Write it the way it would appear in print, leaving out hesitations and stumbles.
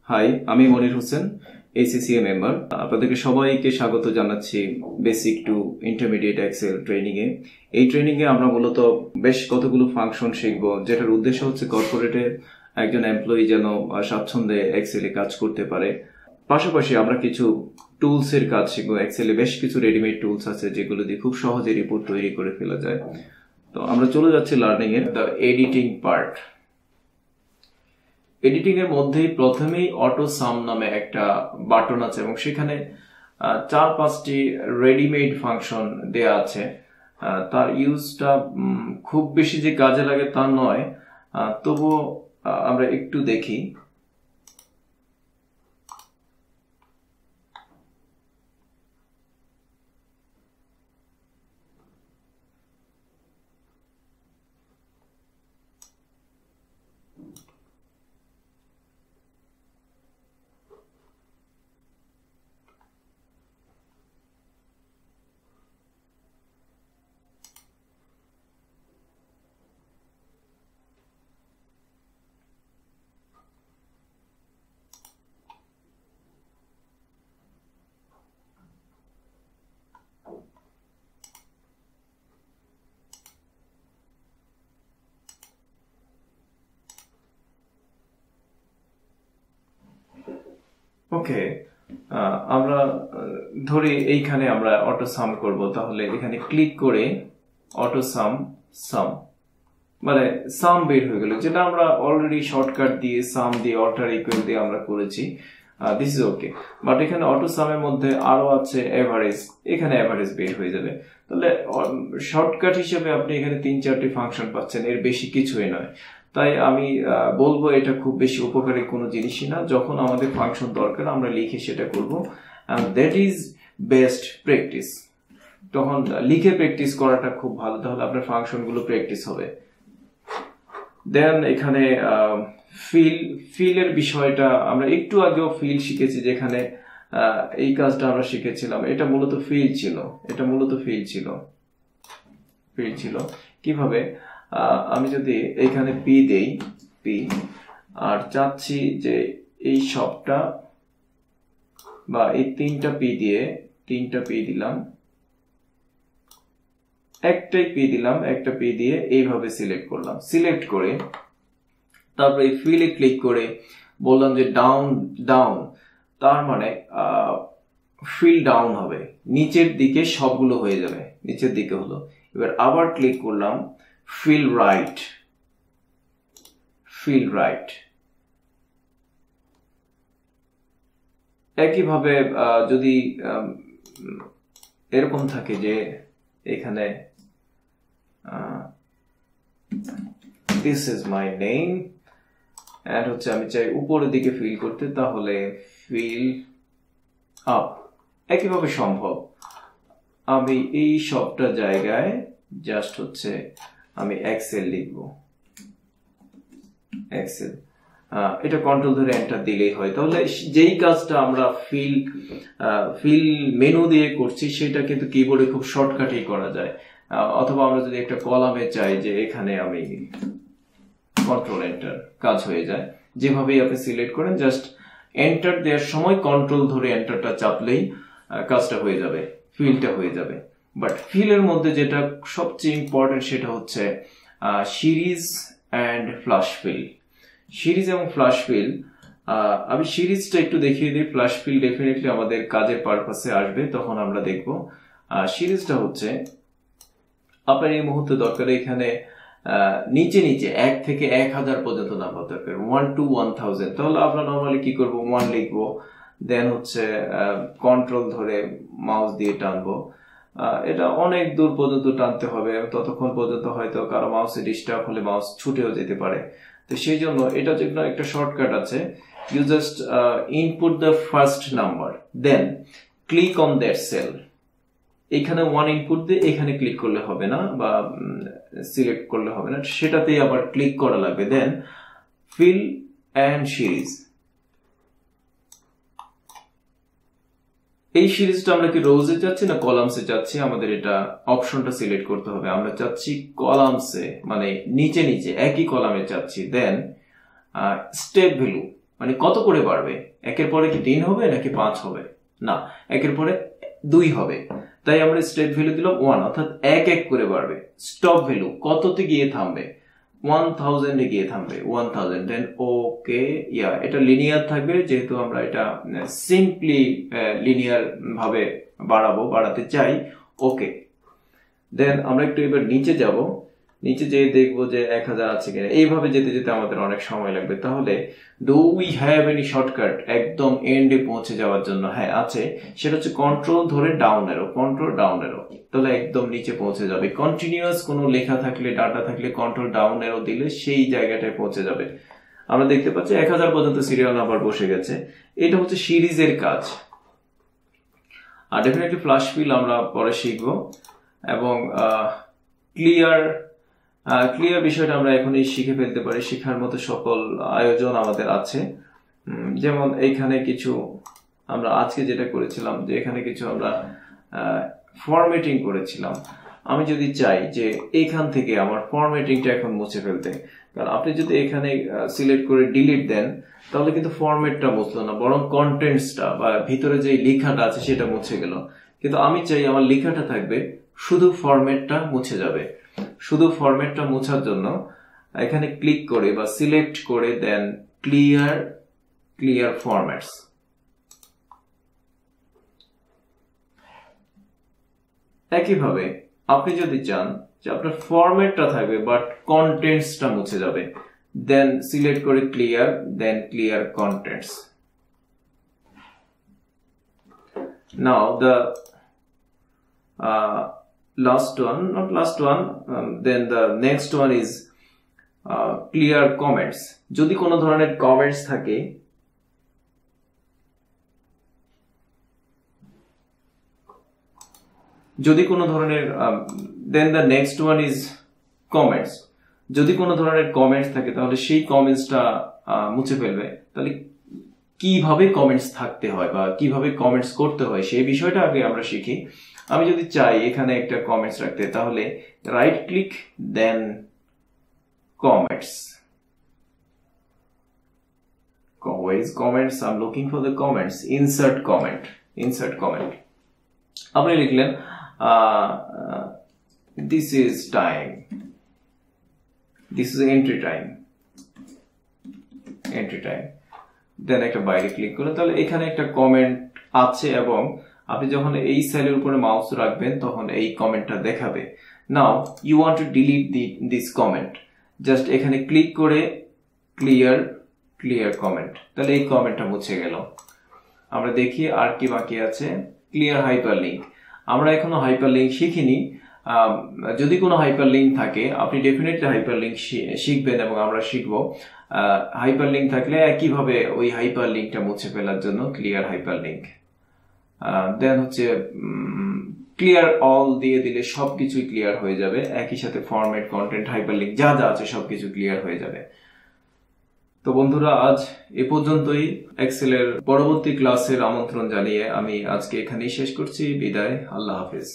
High, আমি Monir Hossain, ACCA member. আপনাদেরকে সবাইকে স্বাগত জানাচ্ছি basic to intermediate Excel training এ। এই ট্রেনিং এ আমরা মূলত বেশ কতগুলো ফাংশন শিখব, যেটার উদ্দেশ্য হচ্ছে কর্পোরেটে একজন এমপ্লয়ি যেন স্বাচ্ছন্দ্যে এক্সেলে কাজ করতে পারে। পাশাপাশি আমরা কিছু টুলস এর কাজ শিখবো। এক্সেলে বেশ কিছু রেডিমেড টুলস আছে যেগুলো দিয়ে খুব সহজে রিপোর্ট তৈরি করে ফেলা যায়। তো আমরা চলে যাচ্ছি লার্নিং এর দ্য এডিটিং পার্ট। এডিটিং এর মধ্যেই প্রথমেই অটো সাম নামে একটা বাটন আছে এবং সেখানে 4-5টি রেডিমেড ফাংশন দেয়া আছে। তার ইউজটা খুব বেশি যে কাজে লাগে তা নয়, তবুও আমরা একটু দেখি। ওকে, আমরা ধরি এইখানে আমরা অটো সাম করব, তাহলে এখানে ক্লিক করে অটো সাম মানে সাম বের হয়ে গেল, যেটা আমরা অলরেডি শর্টকাট দিয়ে সাম দিয়ে অল্টার ইকুয়াল দিয়ে আমরা করেছি। দিস ইজ ওকে, বাট এখানে অটো সামের মধ্যে আরো আছে এভারেজ, এখানে এভারেজ বের হয়ে যাবে। তাহলে শর্টকাট হিসেবে আপনি এখানে 3-4টি ফাংশন পাচ্ছেন, এর বেশি কিছুই নয়। তাই আমি বলবো এটা খুব বেশি উপকারী কোনো জিনিসই না। যখন আমাদের ফাংশন দরকার আমরা লিখে সেটা করব, দ্যাট ইজ বেস্ট প্র্যাকটিস। তখন লিখে প্র্যাকটিস করাটা খুব ভালো, তাহলে আপনার ফাংশনগুলো প্র্যাকটিস হবে। দেন এখানে ফিলের বিষয়টা আমরা একটু আগেও ফিল শিখেছি, যেখানে এই কাজটা আমরা শিখেছিলাম। এটা মূলত ফিল ছিল। কিভাবে? আমি যদি এখানে পি দেই, আর চাচ্ছি যে এই সবটা বা এই তিনটা পি দিলাম, একটা পি দিয়ে এইভাবে সিলেক্ট করলাম। সিলেক্ট করে তারপরে এই ফিলে ক্লিক করে বললাম যে ডাউন, তার মানে ফিল ডাউন হবে, নিচের দিকে সবগুলো হয়ে যাবে, নিচের দিকে হলো। এবার আবার ক্লিক করলাম ফিল রাইট। একইভাবে যদি এরকম থাকে যে এখানে this is my name and হচ্ছে আমি চাই উপরের দিকে ফিল করতে, তাহলে ফিল আপ। একইভাবে সম্ভব। আমি এই সবটা জায়গায় জাস্ট হচ্ছে আমি এক্সেল লিখবো, এক্সেল। এটা কন্ট্রোল ধরে এন্টার দিলেই হয়। তাহলে যেই কাজটা আমরা ফিল মেনু দিয়ে করছি সেটা কিন্তু কিবোর্ডে খুব শর্টকাটেই করা যায়। অথবা আমরা যদি একটা কলামে চাই যে এখানে আমি কন্ট্রোল এন্টার, কাজ হয়ে যায়। যেভাবেই আপনি সিলেক্ট করেন, জাস্ট এন্টার দেওয়ার সময় কন্ট্রোল ধরে এন্টারটা চাপলেই কাজটা হয়ে যাবে, ফিলটা হয়ে যাবে। বাট ফিলের মধ্যে যেটা সবচেয়ে ইম্পর্টেন্ট সেটা হচ্ছে series and flash fill. Series এবং ফ্লাশ ফিল, আমি সিরিজটা একটু দেখিয়ে দিই। ফ্লাশ ফিল ডেফিনেটলি আমাদের কাজের পারপাসে আসবে, তখন আমরা দেখব। সিরিজটা হচ্ছে আপনার এই মুহূর্তে দরকার এখানে নিচে 1 থেকে 1000 পর্যন্ত নাম্বার দরকার, 1 to 1000। তাহলে আমরা নর্মালি কি করব, 1 লিখবো, দেন হচ্ছে কন্ট্রোল ধরে মাউস দিয়ে টানবো। এটা অনেক দূর পর্যন্ত টানতে হবে, ততক্ষণ পর্যন্ত হয়তো কারো মাউসে ডিস্টার্ব হলে মাউস ছুটেও যেতে পারে। তো সেই জন্য এটার জন্য একটা শর্টকাট আছে। You just input the first number, then click on that cell. এখানে 1 ইনপুট দিয়ে এখানে ক্লিক করলে হবে না, বা সিলেক্ট করলে হবে না, সেটাতেই আবার ক্লিক করা লাগবে। দেন ফিল অ্যান্ড সিরিজ। এই সিরিজটা আমরা কি রোজে যাচ্ছি না কলামসে যাচ্ছি, আমাদের এটা অপশনটা সিলেক্ট করতে হবে। আমরা চাচ্ছি কলামসে, মানে নিচে একই কলামে চাচ্ছি। দেন স্টেপ ভ্যালু, মানে কত করে বাড়বে, একের পরে কি 3 হবে নাকি 5 হবে, না একের পরে 2 হবে, তাই আমরা স্টেপ ভ্যালু দিলাম 1, অর্থাৎ এক এক করে বাড়বে। স্টপ ভ্যালু কততে গিয়ে থামবে, 1000 এ গিয়ে থামবে, 1000, দেন ওকে, ইয়া এটা লিনিয়ার থাকবে যেহেতু আমরা এটা সিম্পলি লিনিয়ার ভাবে বাড়াতে চাই, ওকে। দেন আমরা একটু এবার নিচে যাব, নিচে যেয়ে দেখবো যে 1000 আছে কিনা, এইভাবে যেতে যেতে আমাদের অনেক সময় লাগবে। তাহলে do we have any shortcut একদম এন্ডে পৌঁছে যাওয়ার জন্য? হ্যাঁ আছে, সেটা হচ্ছে কন্ট্রোল ধরে ডাউন এরো, কন্ট্রোল ডাউন এরো, তাহলে একদম নিচে পৌঁছে যাবে। কন্টিনিউয়াস কোনো লেখা থাকলে, ডাটা থাকলে কন্ট্রোল ডাউন এরো দিলে সেই জায়গাটায় পৌঁছে যাবে। আমরা দেখতে পাচ্ছি 1000 পর্যন্ত সিরিয়াল নাম্বার বসে গেছে। এটা হচ্ছে সিরিজের কাজ। আর ডেফিনেটলি ফ্ল্যাশ ফিল আমরা পরে শিখবো, এবং ক্লিয়ার বিষয়টা আমরা এখনই শিখে ফেলতে পারি। শিখার মতো সকল আয়োজন আমাদের আছে। যেমন এইখানে কিছু আমরা আজকে যেটা করেছিলাম, যে এখানে কিছু আমরা ফরম্যাটিং করেছিলাম। আমি যদি চাই যে এখান থেকে আমার ফরম্যাটিংটা এখন মুছে ফেলতে, কারণ আপনি যদি এখানে সিলেক্ট করে ডিলিট দেন তাহলে কিন্তু ফরম্যাটটা মুছলো না, বরং কন্টেন্টসটা বা ভিতরে যে লেখাটা আছে সেটা মুছে গেল। কিন্তু আমি চাই আমার লেখাটা থাকবে, শুধু ফরম্যাটটা মুছে যাবে। শুধু ফরম্যাটটা মোছার জন্য এখানে ক্লিক করে বা সিলেক্ট করে দেন ক্লিয়ার ফরম্যাটস। একইভাবে আপনি যদি চান যে আপনার ফরম্যাটটা থাকবে বাট কন্টেন্টসটা মুছে যাবে, দেন সিলেক্ট করে clear, then clear contents. Now the then the next one is clear comments. যদি কোনো ধরনের কমেন্টস থাকে, then the next one is comments. যদি কোনো ধরনের কমেন্টস থাকে তাহলে সেই কমেন্টসটা মুছে ফেলবে। তাহলে কিভাবে কমেন্টস থাকতে হয় বা কিভাবে কমেন্টস করতে হয় সেই বিষয়টা আগে আমরা শিখি। আমি যদি চাই এখানে একটা কমেন্টস রাখতে, তাহলে right click, then comments. Where is comments? I'm looking for the comments. Insert comment. আপনি লিখলেন this is time, this is entry time, দেন একটা বাইরে ক্লিক করুন, তাহলে এখানে একটা কমেন্ট আছে এবং আপনি যখন এই সেলের উপরে মাউস রাখবেন তখন এই কমেন্টটা দেখাবে। Now you want to delete this comment, just এখানে ক্লিক করে ক্লিয়ার কমেন্ট, তাহলে এই কমেন্টটা মুছে গেল। আমরা দেখি আর কি বাকি আছে। ক্লিয়ার হাইপারলিংক, আমরা এখনো হাইপারলিংক শিখিনি। যদি কোনো হাইপারলিংক থাকে আপনি ডেফিনেটলি হাইপারলিংক শিখবেন এবং আমরা শিখবো। হাইপারলিংক থাকলে একইভাবে ওই হাইপারলিংকটা মুছে ফেলার জন্য ক্লিয়ার হাইপারলিংক। দেন হচ্ছে ক্লিয়ার অল দিয়ে দিলে সবকিছুই ক্লিয়ার হয়ে যাবে, একই সাথে ফরম্যাট, কন্টেন্ট, হাইপারলিংক যা আছে সবকিছু ক্লিয়ার হয়ে যাবে। তো বন্ধুরা আজ এ পর্যন্তই। এক্সেলের পরবর্তী ক্লাসের আমন্ত্রণ জানিয়ে আমি আজকে এখানেই শেষ করছি। বিদায়, আল্লাহ হাফেজ।